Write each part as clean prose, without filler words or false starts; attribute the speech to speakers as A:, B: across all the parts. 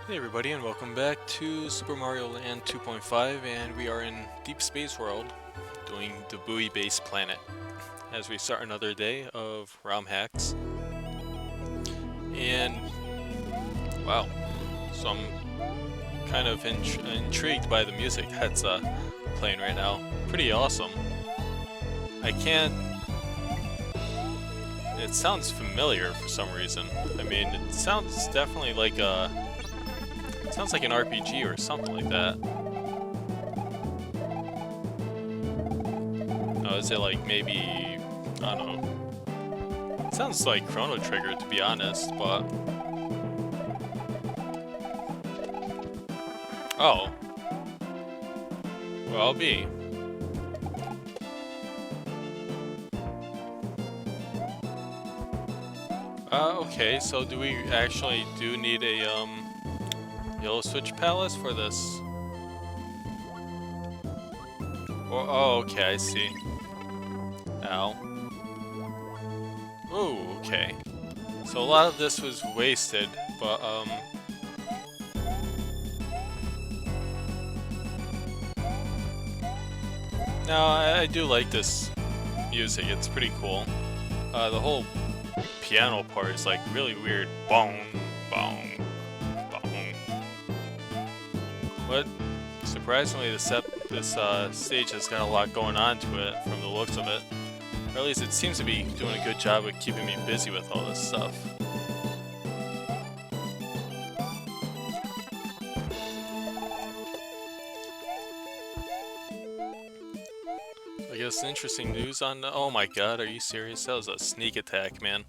A: Hey everybody, and welcome back to Super Mario Land 2.5, and we are in Deep Space World doing the buoy base planet as we start another day of ROM hacks. And wow, so I'm kind of intrigued by the music that's playing right now. Pretty awesome. I can't. It sounds familiar for some reason. I mean, it sounds definitely like a. It sounds like an RPG or something like that. Oh, is it like maybe, I don't know. It sounds like Chrono Trigger to be honest, but... Oh. Well, I'll be. Okay, so do we actually need a, Yellow Switch Palace for this? Oh, okay, I see. Ow. Ooh, okay. So a lot of this was wasted, but, no, I do like this music, it's pretty cool. The whole piano part is like really weird. Bong, bong, bong. But surprisingly, this stage has got a lot going on to it from the looks of it. Or at least it seems to be doing a good job of keeping me busy with all this stuff. I guess interesting news on the— oh my god, are you serious? That was a sneak attack, man.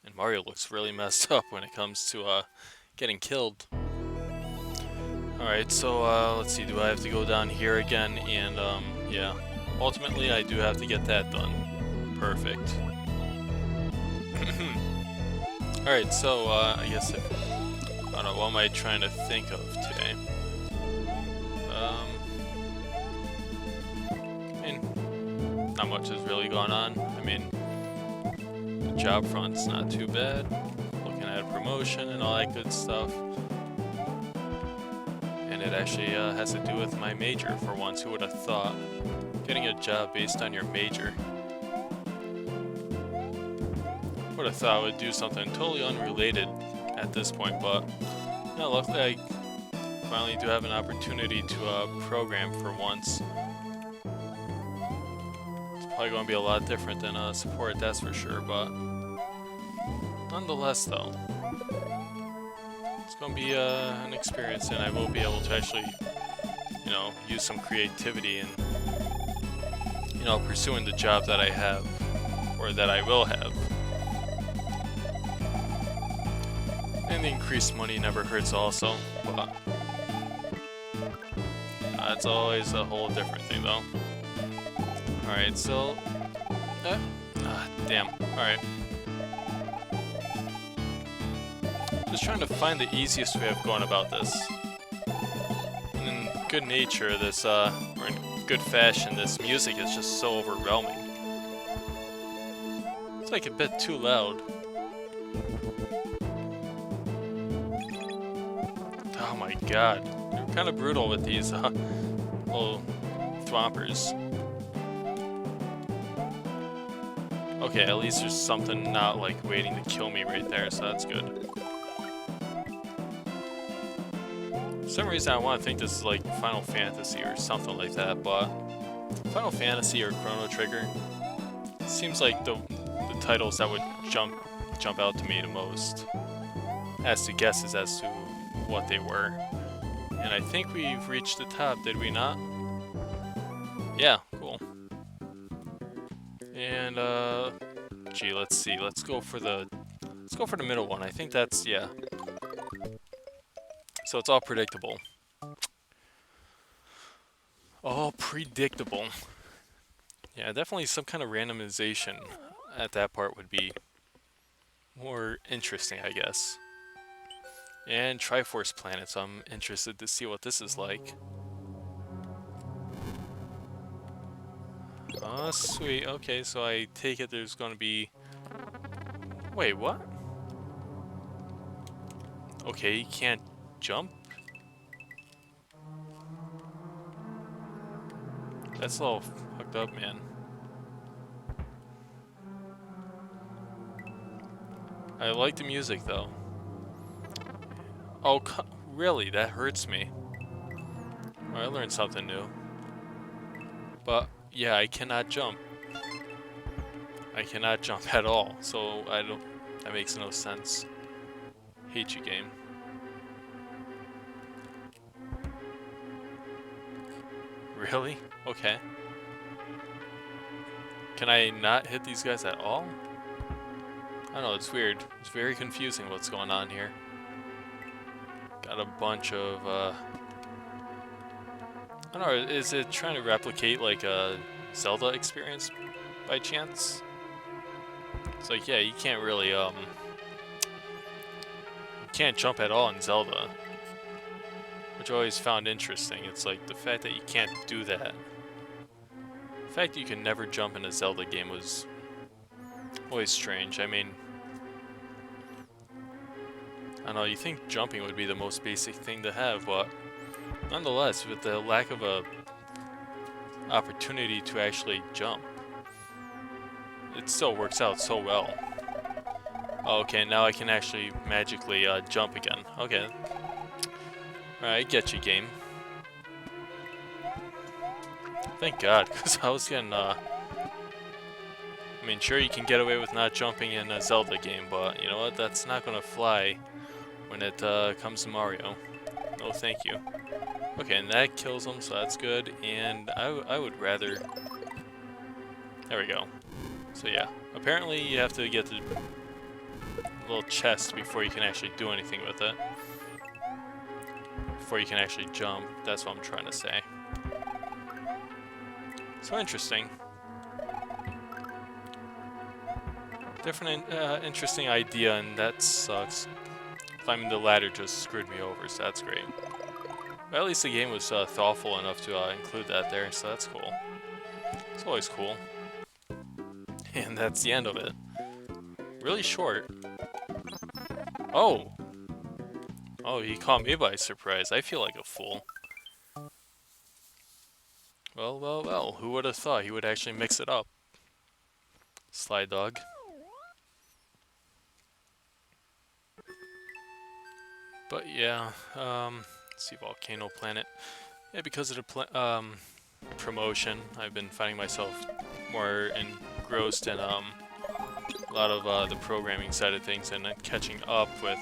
A: And Mario looks really messed up when it comes to getting killed. Alright, so let's see, do I have to go down here again? And yeah, ultimately I do have to get that done. Perfect. Alright, so I guess I don't know, what am I trying to think of today? I mean, not much has really gone on. I mean, the job front's not too bad. Looking at a promotion and all that good stuff. And it actually has to do with my major for once. Who would have thought? Getting a job based on your major. Would have thought I would do something totally unrelated at this point, but no, luckily I finally do have an opportunity to program for once. It's probably going to be a lot different than support, that's for sure, but nonetheless though, it's going to be an experience, and I will be able to actually, you know, use some creativity and, you know, pursuing the job that I have, or that I will have. And the increased money never hurts also, but it's always a whole different thing though. Alright, so... damn. Alright. Just trying to find the easiest way of going about this. And in good nature, this, or in good fashion, this music is just so overwhelming. It's like a bit too loud. Oh my god. They're kind of brutal with these, little thwompers. Okay, at least there's something not, like, waiting to kill me right there, so that's good. For some reason I want to think this is like Final Fantasy or something like that, but Final Fantasy or Chrono Trigger seems like the titles that would jump out to me the most as to guesses as to what they were. And I think we've reached the top, did we not? Yeah, cool. And gee, let's see. Let's go for the middle one. I think that's, yeah. So it's all predictable. All predictable. Yeah, definitely some kind of randomization at that part would be more interesting, I guess. And Triforce Planet, so I'm interested to see what this is like. Oh, sweet. Okay, so I take it there's going to be... Wait, what? Okay, you can't jump? That's a little fucked up, man. I like the music, though. Oh, really? That hurts me. Oh, I learned something new. But, yeah, I cannot jump. I cannot jump at all, so I don't... That makes no sense. Hate you, game. Really? Okay. Can I not hit these guys at all? I don't know, it's weird. It's very confusing what's going on here. Got a bunch of, I don't know, is it trying to replicate, like, a Zelda experience by chance? It's like, yeah, you can't really, you can't jump at all in Zelda. Which I always found interesting. It's like, the fact that you can't do that. The fact that you can never jump in a Zelda game was always strange. I mean, I don't know, you think jumping would be the most basic thing to have, but nonetheless, with the lack of a opportunity to actually jump, it still works out so well. Oh, okay, now I can actually magically jump again. Okay. Alright, get you, game. Thank God, because I was getting, I mean, sure, you can get away with not jumping in a Zelda game, but you know what? That's not gonna fly when it comes to Mario. No, thank you. Okay, and that kills him, so that's good. And I would rather... There we go. So yeah, apparently you have to get the little chest before you can actually do anything with it. Before you can actually jump. That's what I'm trying to say. So interesting. Different, interesting idea, and that sucks. Climbing the ladder just screwed me over, so that's great. But at least the game was thoughtful enough to include that there, so that's cool. It's always cool. And that's the end of it. Really short. Oh! Oh, he caught me by surprise. I feel like a fool. Well, well, well. Who would have thought he would actually mix it up? Sly Dog. But yeah, let's see, Volcano Planet. Yeah, because of the promotion, I've been finding myself more engrossed in a lot of the programming side of things and catching up with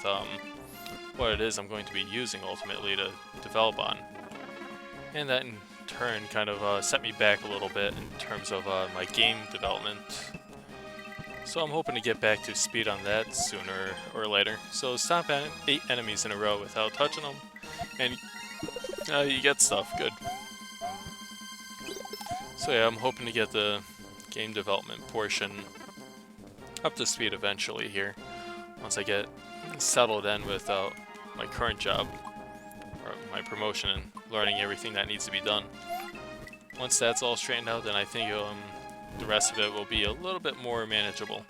A: what it is I'm going to be using ultimately to develop on. And that in turn kind of set me back a little bit in terms of my game development. So I'm hoping to get back to speed on that sooner or later. So stop at 8 enemies in a row without touching them, and you get stuff. Good. So yeah, I'm hoping to get the game development portion up to speed eventually here, once I get settled in with my current job, or my promotion, and learning everything that needs to be done. Once that's all straightened out, then I think the rest of it will be a little bit more manageable.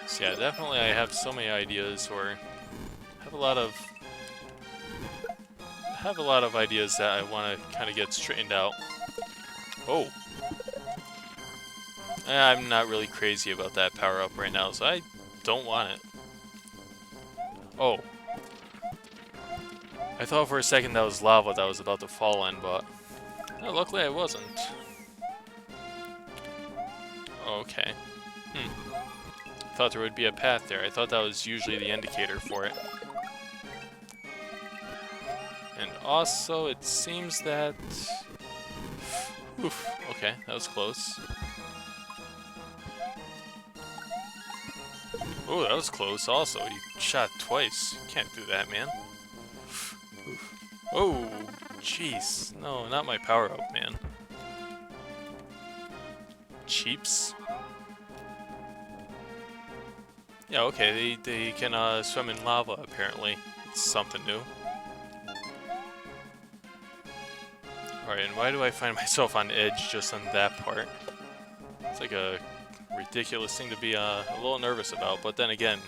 A: So yeah, definitely I have so many ideas, or have a lot of ideas that I want to kind of get straightened out. Oh. I'm not really crazy about that power-up right now, so I don't want it. Oh. I thought for a second that was lava that was about to fall in, but luckily I wasn't. Okay. Thought there would be a path there. I thought that was usually the indicator for it. And also, it seems that... Oof, okay, that was close. Oh, that was close also. You shot twice. You can't do that, man. Oof. Oh, jeez. No, not my power-up, man. Cheeps? Yeah, okay, they can swim in lava, apparently. It's something new. Alright, and why do I find myself on edge just on that part? It's like a ridiculous thing to be a little nervous about, but then again,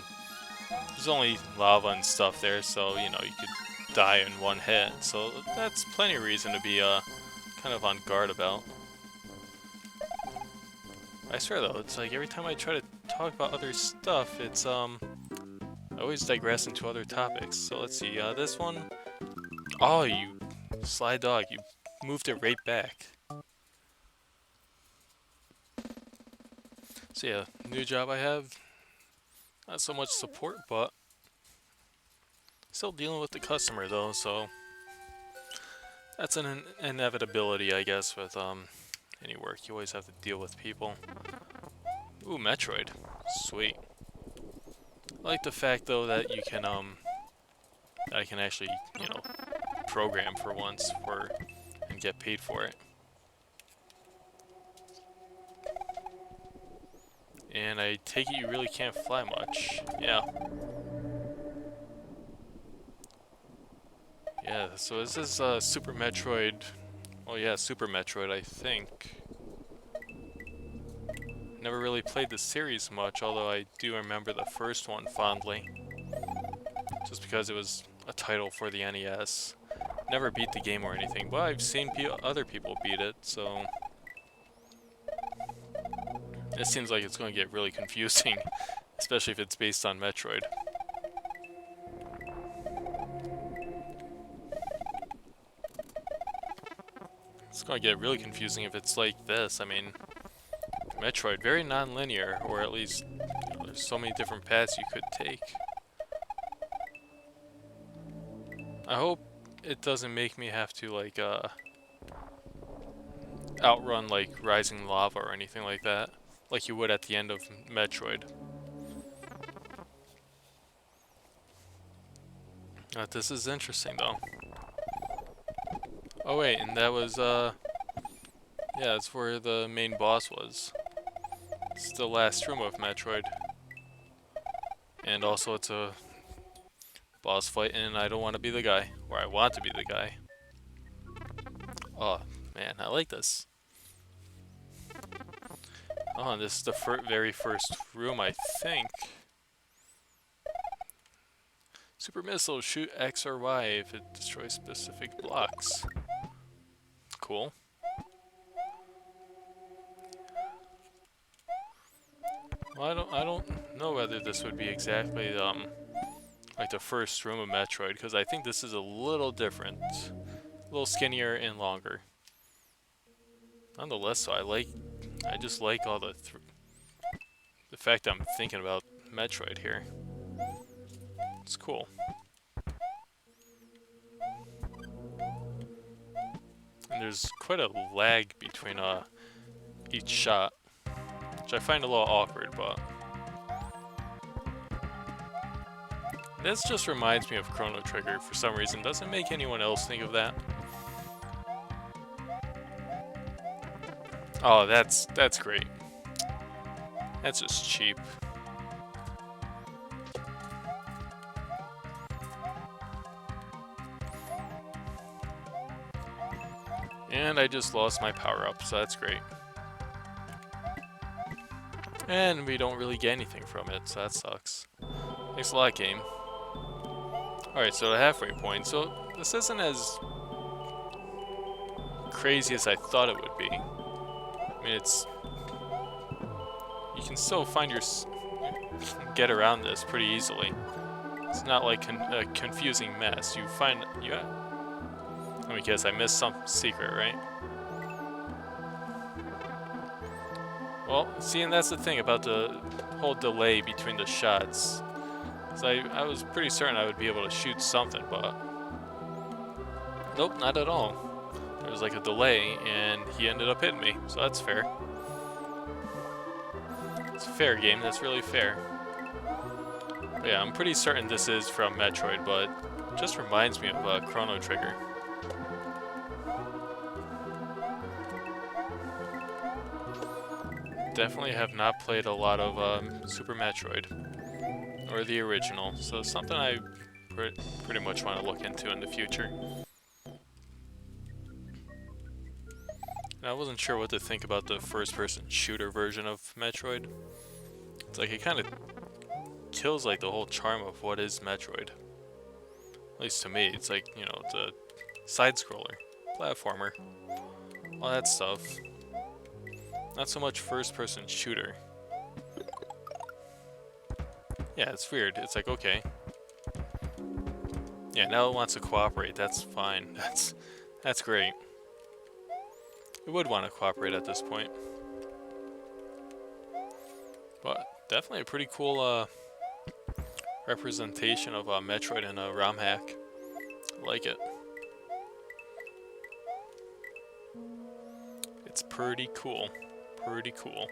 A: There's only lava and stuff there, so, you know, you could die in one hit. So that's plenty of reason to be, kind of on guard about. I swear though, it's like every time I try to talk about other stuff, it's, I always digress into other topics. So let's see, this one... Oh, you sly dog, you moved it right back. So yeah, new job I have. Not so much support, but still dealing with the customer though, so that's an inevitability, I guess, with any work. You always have to deal with people. Ooh, Metroid. Sweet. I like the fact though that you can that I can actually, you know, program for once and get paid for it. And I take it you really can't fly much. Yeah. Yeah, so this is Super Metroid. Well, yeah, Super Metroid, I think. Never really played the series much, although I do remember the first one fondly. Just because it was a title for the NES. Never beat the game or anything, but I've seen other people beat it, so... It seems like it's going to get really confusing, especially if it's based on Metroid. It's going to get really confusing if it's like this. I mean, Metroid, very non-linear, or at least, you know, there's so many different paths you could take. I hope it doesn't make me have to, like, outrun, like, rising lava or anything like that, like you would at the end of Metroid. This is interesting, though. Oh wait, and that was, yeah, that's where the main boss was. It's the last room of Metroid. And also it's a boss fight, and I don't want to be the guy. Or I want to be the guy. Oh, man, I like this. Oh, and this is the very first room, I think. Super missile, shoot X or Y if it destroys specific blocks. Cool. Well, I don't know whether this would be exactly like the first room of Metroid, because I think this is a little different, a little skinnier and longer. Nonetheless, so I just like all the fact I'm thinking about Metroid here. It's cool. And there's quite a lag between each shot, which I find a little awkward, but this just reminds me of Chrono Trigger for some reason. Doesn't make anyone else think of that. Oh, that's great. That's just cheap. And I just lost my power-up, so that's great. And we don't really get anything from it, so that sucks. Thanks a lot, game. Alright, so the halfway point. So this isn't as crazy as I thought it would be. I mean, it's... You can still find get around this pretty easily. It's not like a confusing mess. You find... Let me guess, I missed some secret, right? Well, see, and that's the thing about the whole delay between the shots. So I was pretty certain I would be able to shoot something, but... Nope, not at all. There was like a delay, and he ended up hitting me, so that's fair. It's a fair game, that's really fair. But yeah, I'm pretty certain this is from Metroid, but it just reminds me of Chrono Trigger. Definitely have not played a lot of Super Metroid, or the original, so it's something I pretty much want to look into in the future. And I wasn't sure what to think about the first-person shooter version of Metroid. It's like it kind of kills like the whole charm of what is Metroid. At least to me, it's like, you know, it's a side-scroller, platformer, all that stuff. Not so much first-person shooter. Yeah, it's weird. It's like, okay. Yeah, now it wants to cooperate. That's fine. That's great. It would want to cooperate at this point. But definitely a pretty cool representation of Metroid in a ROM hack. I like it. It's pretty cool. Pretty cool.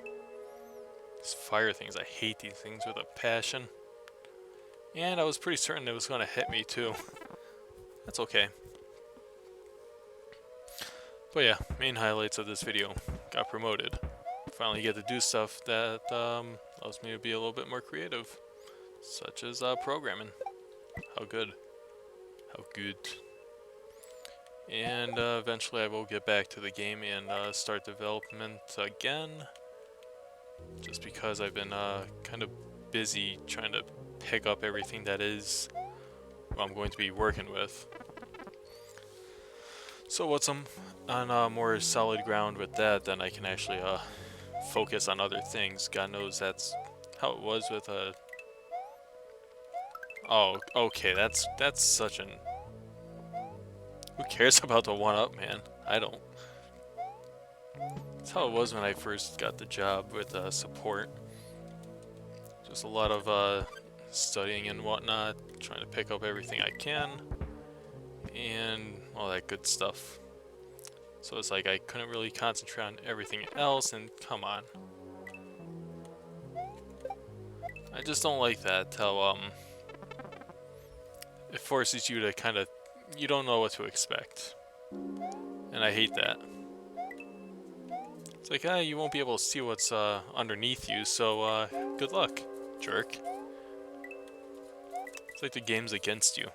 A: These fire things, I hate these things with a passion. And I was pretty certain it was going to hit me too. That's okay. But yeah, main highlights of this video. Got promoted. Finally get to do stuff that allows me to be a little bit more creative. Such as programming. How good. How good. And eventually I will get back to the game and start development again. Just because I've been kind of busy trying to pick up everything that is what I'm going to be working with. So once I'm on more solid ground with that, then I can actually focus on other things. God knows that's how it was with oh, okay, that's such an... Who cares about the 1-up, man? I don't. That's how it was when I first got the job with support. Just a lot of studying and whatnot, trying to pick up everything I can, and all that good stuff. So it's like I couldn't really concentrate on everything else, and come on. I just don't like that, how it forces you to kind of, you don't know what to expect. And I hate that. It's like, you won't be able to see what's underneath you, so good luck, jerk. It's like the game's against you.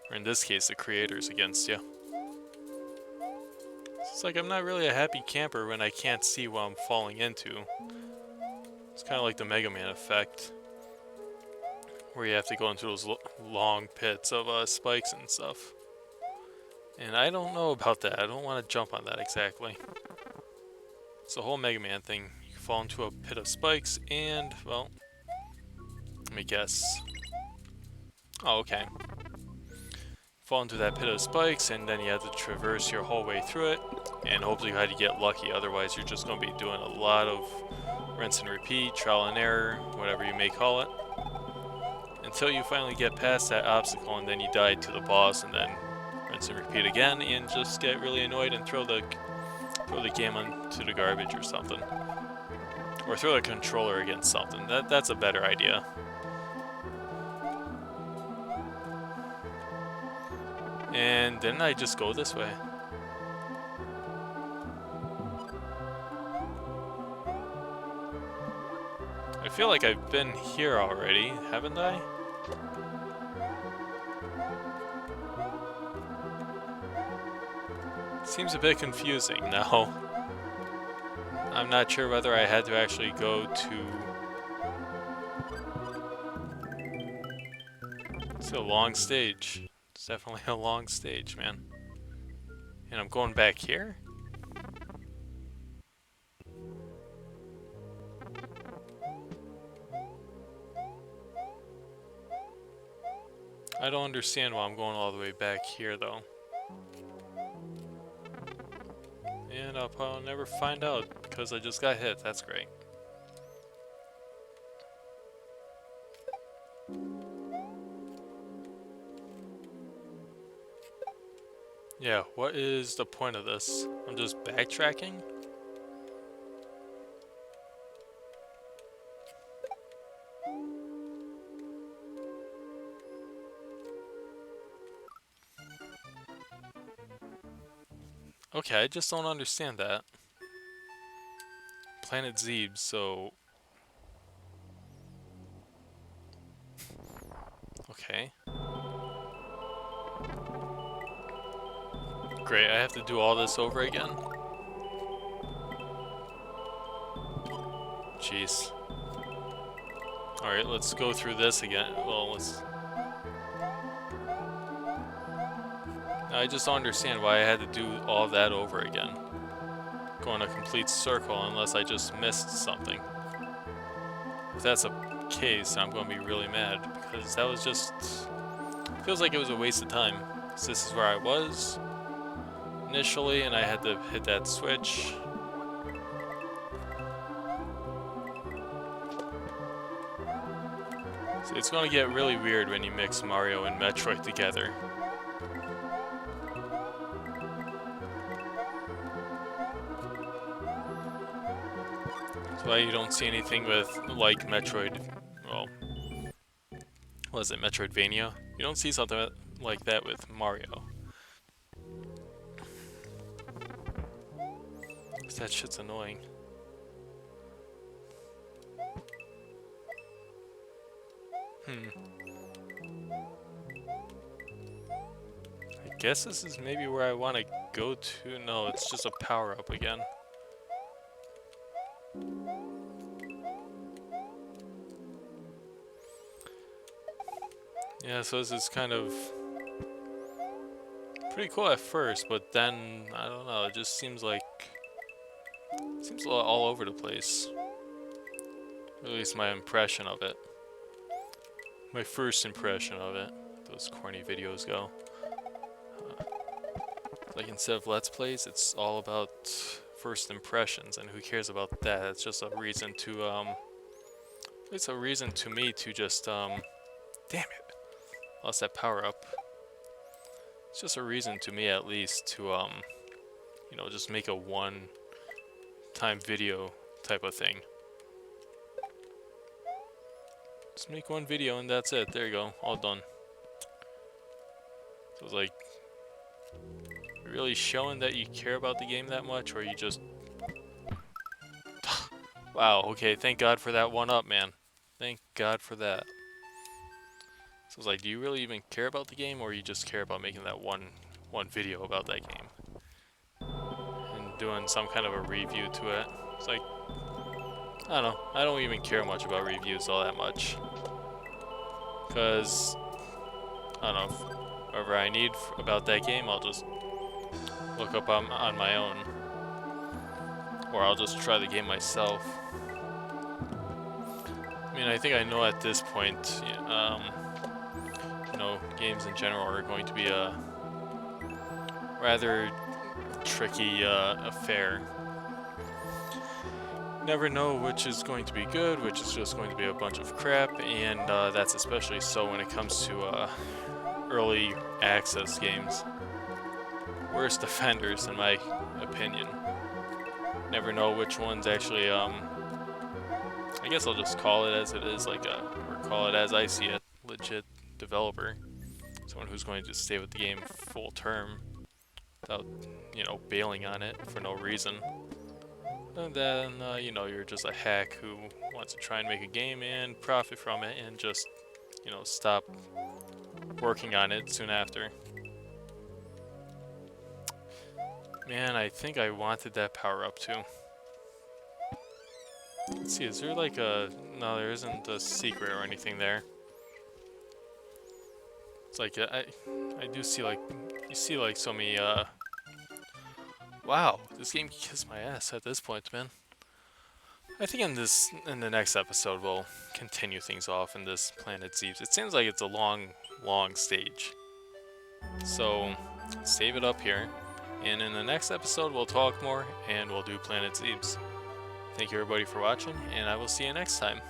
A: Or in this case, the creator's against you. It's like I'm not really a happy camper when I can't see what I'm falling into. It's kind of like the Mega Man effect, where you have to go into those long pits of spikes and stuff. And I don't know about that. I don't want to jump on that exactly. It's the whole Mega Man thing. You fall into a pit of spikes and, well, let me guess. Oh, okay. Fall into that pit of spikes and then you have to traverse your whole way through it. And hopefully you had to get lucky, otherwise you're just going to be doing a lot of rinse and repeat, trial and error, whatever you may call it. Until you finally get past that obstacle and then you die to the boss and then rinse and repeat again and just get really annoyed and throw the game onto the garbage or something. Or throw the controller against something. That's a better idea. And didn't I just go this way? I feel like I've been here already, haven't I? Seems a bit confusing now. I'm not sure whether I had to actually go to... It's a long stage. It's definitely a long stage, man. And I'm going back here? I don't understand why I'm going all the way back here, though. And I'll probably never find out, because I just got hit. That's great. Yeah, what is the point of this? I'm just backtracking? Okay, I just don't understand that. Planet Zeb, so... Okay. Great, I have to do all this over again? Jeez. Alright, let's go through this again. Well, let's... I just don't understand why I had to do all that over again. Going a complete circle unless I just missed something. If that's the case, I'm going to be really mad, because that was just... feels like it was a waste of time. So this is where I was initially, and I had to hit that switch. So it's going to get really weird when you mix Mario and Metroid together. That's why you don't see anything with, like, Metroid, well, what is it, Metroidvania? You don't see something like that with Mario. That shit's annoying. I guess this is maybe where I want to go to. No, it's just a power-up again. Yeah, so this is kind of pretty cool at first, but then, I don't know, it just seems like... seems a lot all over the place. At least my impression of it. My first impression of it. Those corny videos go. Like, instead of Let's Plays, it's all about first impressions, and who cares about that? It's just a reason to, it's a reason to me to just, damn it. Lost that power up. It's just a reason to me, at least, to, you know, just make a one-time video type of thing. Just make one video and that's it. There you go. All done. So it's like, really showing that you care about the game that much, or you just... Wow, okay, thank God for that one up, man. Thank God for that. So it's like, do you really even care about the game, or you just care about making that one video about that game? And doing some kind of a review to it. It's like, I don't know, I don't even care much about reviews all that much. Because, I don't know, whatever I need about that game, I'll just look up on my own. Or I'll just try the game myself. I mean, I think I know at this point, you know, games in general are going to be a rather tricky affair. Never know which is going to be good, which is just going to be a bunch of crap, and that's especially so when it comes to early access games. Worst offenders, in my opinion. Never know which ones actually, I guess I'll just call it as it is, like or call it as I see it, legit developer. Someone who's going to stay with the game full term without, you know, bailing on it for no reason. And then, you know, you're just a hack who wants to try and make a game and profit from it and just, you know, stop working on it soon after. Man, I think I wanted that power up too. Let's see, is there like a... No, there isn't a secret or anything there. It's like, I do see like... You see like so many, Wow, this game kissed my ass at this point, man. I think in the next episode, we'll continue things off in this Planet Zeebs. It seems like it's a long stage. So, save it up here. And in the next episode, we'll talk more, and we'll do Planet Zeebs. Thank you everybody for watching, and I will see you next time.